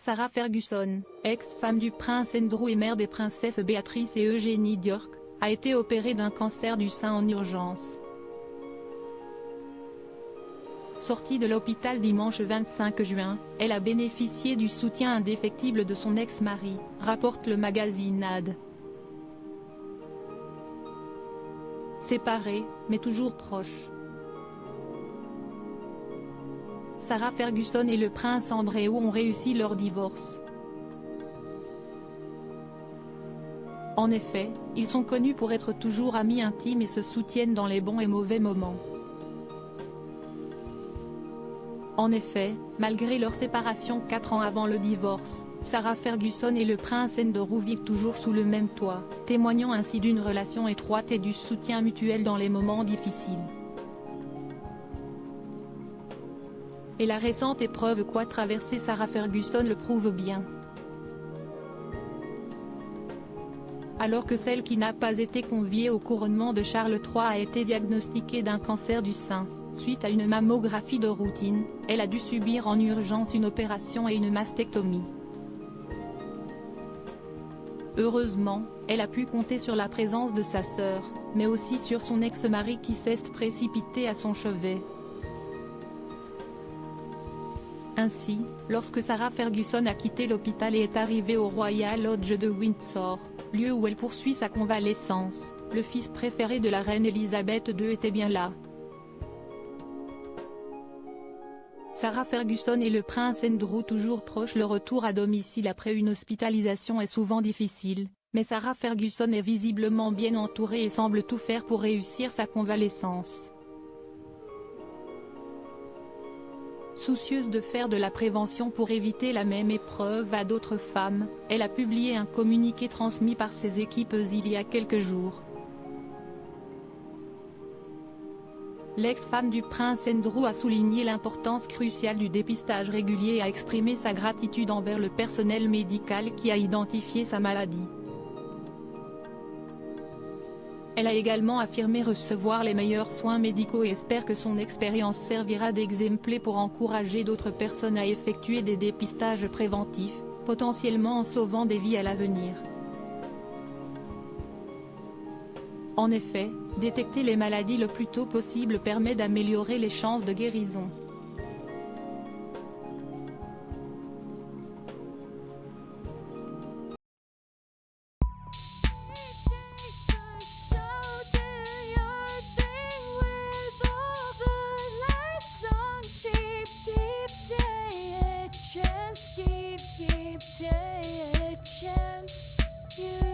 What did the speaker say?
Sarah Ferguson, ex-femme du prince Andrew et mère des princesses Béatrice et Eugénie d'York, a été opérée d'un cancer du sein en urgence. Sortie de l'hôpital dimanche 25 juin, elle a bénéficié du soutien indéfectible de son ex-mari, rapporte le magazine Ad. Séparés, mais toujours proches. Sarah Ferguson et le prince Andrew ont réussi leur divorce. En effet, ils sont connus pour être toujours amis intimes et se soutiennent dans les bons et mauvais moments. En effet, malgré leur séparation 4 ans avant le divorce, Sarah Ferguson et le prince Andrew vivent toujours sous le même toit, témoignant ainsi d'une relation étroite et du soutien mutuel dans les moments difficiles. Et la récente épreuve qu'a traversée Sarah Ferguson le prouve bien. Alors que celle qui n'a pas été conviée au couronnement de Charles III a été diagnostiquée d'un cancer du sein, suite à une mammographie de routine, elle a dû subir en urgence une opération et une mastectomie. Heureusement, elle a pu compter sur la présence de sa sœur, mais aussi sur son ex-mari qui s'est précipité à son chevet. Ainsi, lorsque Sarah Ferguson a quitté l'hôpital et est arrivée au Royal Lodge de Windsor, lieu où elle poursuit sa convalescence, le fils préféré de la reine Elisabeth II était bien là. Sarah Ferguson et le prince Andrew toujours proches. Le retour à domicile après une hospitalisation est souvent difficile, mais Sarah Ferguson est visiblement bien entourée et semble tout faire pour réussir sa convalescence. Soucieuse de faire de la prévention pour éviter la même épreuve à d'autres femmes, elle a publié un communiqué transmis par ses équipes il y a quelques jours. L'ex-femme du prince Andrew a souligné l'importance cruciale du dépistage régulier et a exprimé sa gratitude envers le personnel médical qui a identifié sa maladie. Elle a également affirmé recevoir les meilleurs soins médicaux et espère que son expérience servira d'exemple pour encourager d'autres personnes à effectuer des dépistages préventifs, potentiellement en sauvant des vies à l'avenir. En effet, détecter les maladies le plus tôt possible permet d'améliorer les chances de guérison. Keep